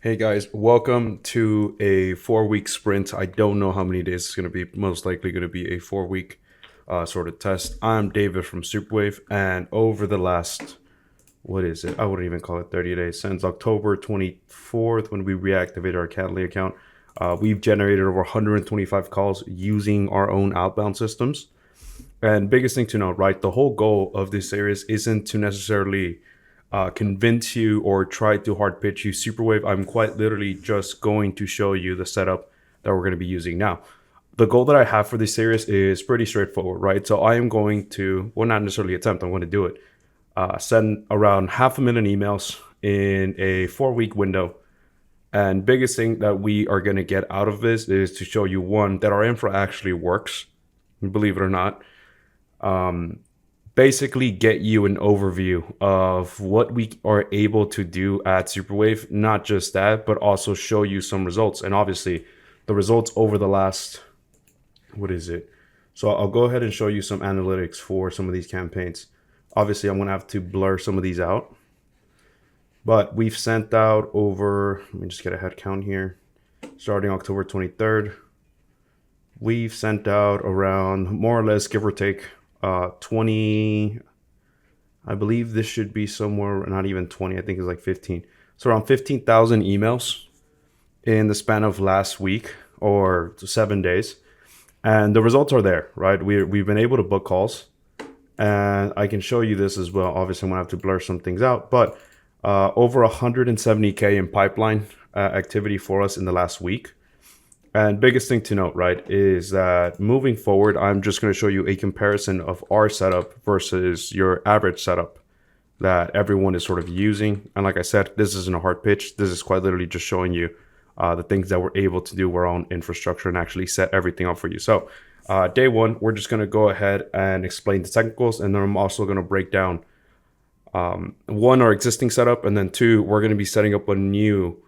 Hey guys, welcome to a 4 week sprint. I don't know how many days it's going to be. Most likely going to be a 4 week sort of test. I'm David from Superwave, and over the last, what is it? I wouldn't even call it 30 days. Since October 24th, when we reactivated our Cataly account, we've generated over 125 calls using our own outbound systems. And biggest thing to know, right? The whole goal of this series isn't to necessarily convince you or try to hard pitch you Superwave. I'm quite literally just going to show you the setup that we're going to be using now. The goal that I have for this series is pretty straightforward, right? So I am going to, well, not necessarily attempt, I'm going to do it. Send around 500,000 emails in a 4 week window. And biggest thing that we are going to get out of this is to show you, one, that our infra actually works, believe it or not. Basically get you an overview of what we are able to do at Superwave. Not just that, but also show you some results. And obviously the results over the last, what is it? So I'll go ahead and show you some analytics for some of these campaigns. Obviously I'm going to have to blur some of these out, but we've sent out over, let me just get a head count here. Starting October 23rd, we've sent out around, more or less, give or take, 20. I believe this should be somewhere, not even 20, I think it's like 15. So around 15,000 emails in the span of last week or 7 days. And the results are there, right? We've been able to book calls, and I can show you this as well. Obviously I'm gonna have to blur some things out, but over 170K in pipeline activity for us in the last week. And biggest thing to note, right, is that moving forward, I'm just going to show you a comparison of our setup versus your average setup that everyone is sort of using. And like I said, this isn't a hard pitch. This is quite literally just showing you the things that we're able to do with our own infrastructure and actually set everything up for you. So day one, we're just going to go ahead and explain the technicals. And then I'm also going to break down one, our existing setup. And then two, we're going to be setting up a new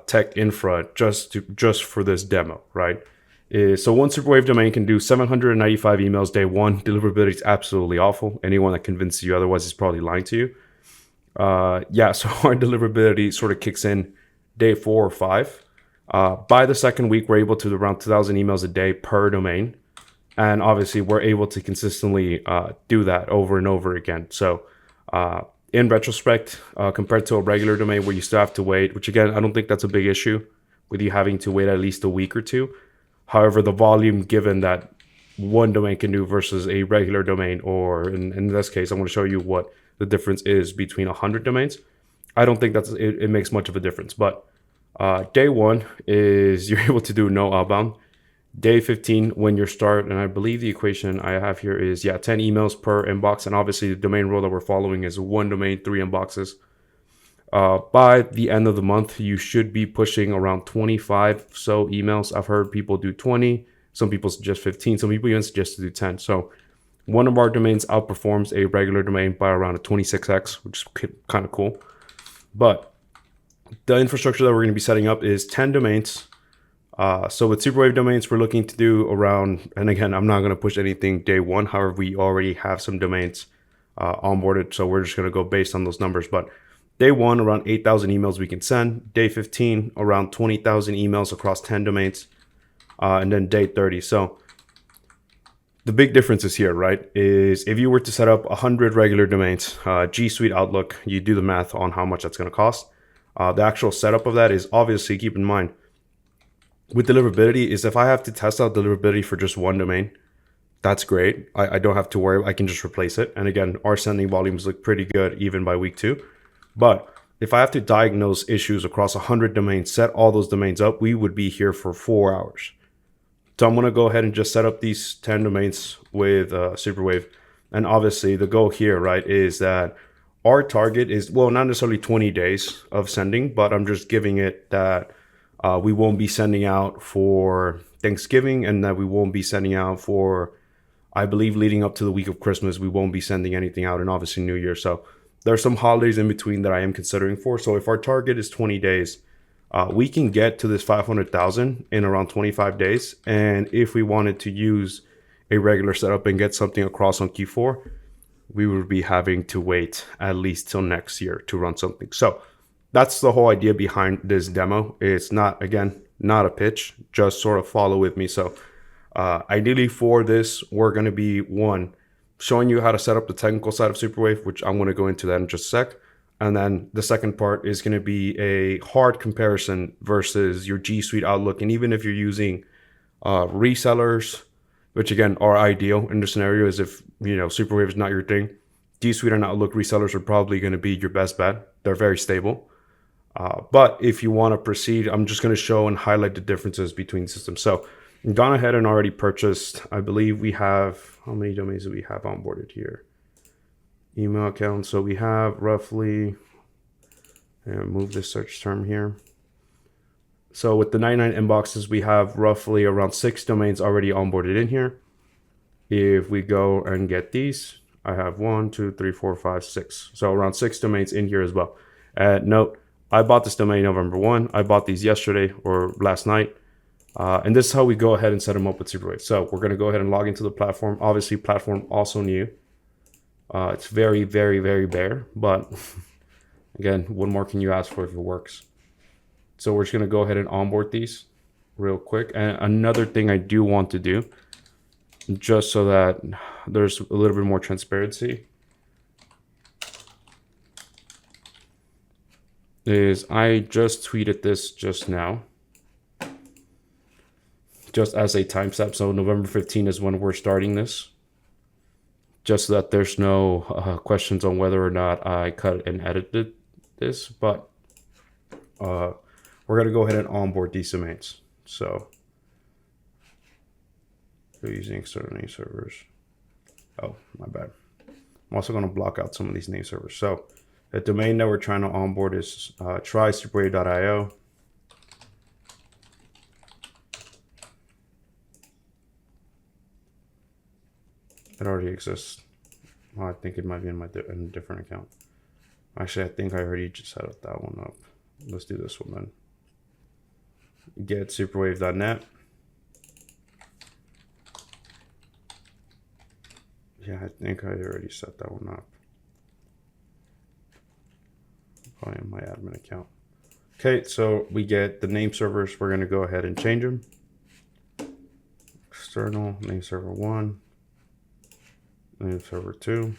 tech infra just for this demo, right? So one Superwave domain can do 795 emails day one. Deliverability is absolutely awful. Anyone that convinces you otherwise is probably lying to you. So our deliverability sort of kicks in day 4 or 5. By the second week, we're able to do around 2,000 emails a day per domain. And obviously, we're able to consistently do that over and over again. So in retrospect, compared to a regular domain where you still have to wait, which again, I don't think that's a big issue with you having to wait at least a week or two. However, the volume given that one domain can do versus a regular domain, or in this case, I'm going to show you what the difference is between 100 domains. I don't think it makes much of a difference. But day one is you're able to do no outbound. Day 15, when you start, and I believe the equation I have here is, 10 emails per inbox. And obviously the domain rule that we're following is one domain, 3 inboxes. By the end of the month, you should be pushing around 25 so emails. I've heard people do 20. Some people suggest 15. Some people even suggest to do 10. So one of our domains outperforms a regular domain by around a 26x, which is kind of cool. But the infrastructure that we're going to be setting up is 10 domains. So with Superwave domains, we're looking to do around, and again, I'm not going to push anything day one. However, we already have some domains onboarded. So we're just going to go based on those numbers. But day one, around 8,000 emails we can send. Day 15, around 20,000 emails across 10 domains. And then day 30. So the big difference is here, right? Is if you were to set up 100 regular domains, G Suite Outlook, you do the math on how much that's going to cost. The actual setup of that is, obviously, keep in mind, with deliverability, is if I have to test out deliverability for just one domain, that's great. I don't have to worry. I can just replace it. And again, our sending volumes look pretty good even by week 2. But if I have to diagnose issues across 100 domains, set all those domains up, we would be here for 4 hours. So I'm going to go ahead and just set up these 10 domains with Superwave. And obviously the goal here, right, is that our target is, well, not necessarily 20 days of sending, but I'm just giving it that we won't be sending out for Thanksgiving, and that we won't be sending out for, I believe, leading up to the week of Christmas. We won't be sending anything out, and obviously New Year. So there are some holidays in between that I am considering for. So if our target is 20 days, we can get to this 500,000 in around 25 days. And if we wanted to use a regular setup and get something across on Q4, we would be having to wait at least till next year to run something. So that's the whole idea behind this demo. It's not, again, not a pitch, just sort of follow with me. So ideally for this, we're going to be one, showing you how to set up the technical side of Superwave, which I'm going to go into that in just a sec. And then the second part is going to be a hard comparison versus your G Suite Outlook. And even if you're using resellers, which again are ideal in the scenario, is if Superwave is not your thing, G Suite and Outlook resellers are probably going to be your best bet. They're very stable. But if you want to proceed, I'm just going to show and highlight the differences between systems. So I've gone ahead and already purchased, I believe we have, how many domains do we have onboarded here? Email accounts. So we have roughly, move this search term here. So with the 99 inboxes, we have roughly around 6 domains already onboarded in here. If we go and get these, I have 1, 2, 3, 4, 5, 6. So around 6 domains in here as well. Note, I bought this domain November 1. I bought these yesterday or last night. And this is how we go ahead and set them up with Superwave. So we're going to go ahead and log into the platform. Obviously, platform also new. It's very, very, very bare. But again, what more can you ask for if it works? So we're just going to go ahead and onboard these real quick. And another thing I do want to do, just so that there's a little bit more transparency, is I just tweeted this just now, just as a timestamp. So November 15 is when we're starting this, just so that there's no questions on whether or not I cut and edited this. But we're going to go ahead and onboard these domains. So we're using external name servers. Oh, my bad. I'm also going to block out some of these name servers. So the domain that we're trying to onboard is trysuperwave.io. It already exists. Oh, I think it might be in a different account. Actually, I think I already just set that one up. Let's do this one then. Get superwave.net. Yeah, I think I already set that one up. Probably in my admin account. Okay, so we get the name servers. We're going to go ahead and change them. External name server 1, name server 2.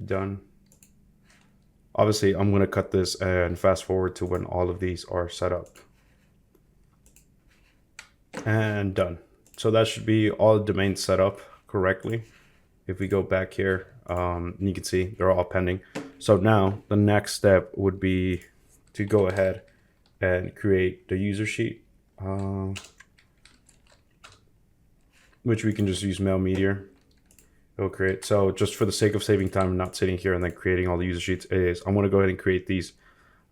Done. Obviously, I'm going to cut this and fast forward to when all of these are set up. And done. So that should be all the domains set up correctly. If we go back here, you can see they're all pending. So now the next step would be to go ahead and create the user sheet, which we can just use Mail Meteor. It'll create. So just for the sake of saving time and not sitting here and then creating all the user sheets, I'm going to go ahead and create these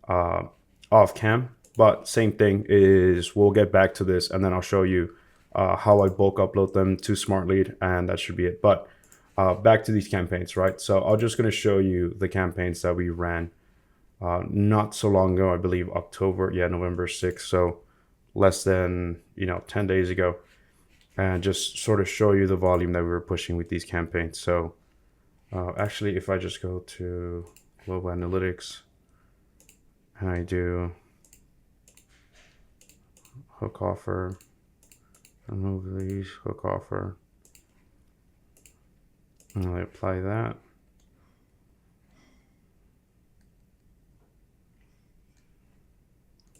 off cam. But same thing is we'll get back to this and then I'll show you how I bulk upload them to SmartLead, and that should be it. But back to these campaigns, right? So I'm just going to show you the campaigns that we ran not so long ago. I believe November 6th. So less than 10 days ago. And just sort of show you the volume that we were pushing with these campaigns. So actually, if I just go to Global Analytics and I do hook offer, remove these, hook offer, and I apply that.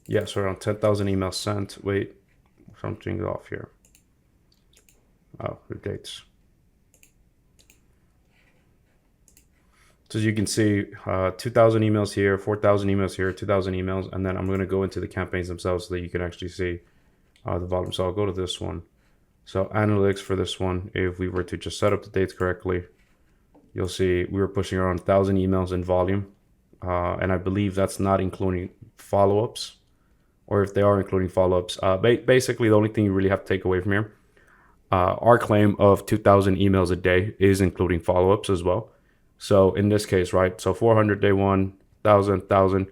Yeah, so around 10,000 emails sent. Wait, something's off here. Oh, the dates. So as you can see, 2,000 emails here, 4,000 emails here, 2,000 emails, and then I'm going to go into the campaigns themselves so that you can actually see the volume. So I'll go to this one. So analytics for this one, if we were to just set up the dates correctly, you'll see we were pushing around 1,000 emails in volume, and I believe that's not including follow-ups, or if they are including follow-ups. Basically, the only thing you really have to take away from here, our claim of 2,000 emails a day is including follow-ups as well. So in this case, right, so 400 day 1, 1,000.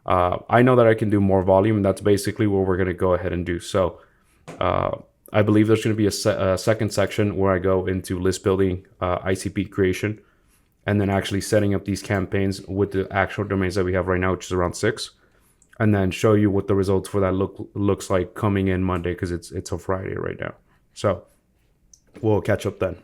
I know that I can do more volume, and that's basically what we're going to go ahead and do. So I believe there's going to be a second section where I go into list building, ICP creation, and then actually setting up these campaigns with the actual domains that we have right now, which is around 6, and then show you what the results for that looks like coming in Monday, because it's a Friday right now. So we'll catch up then.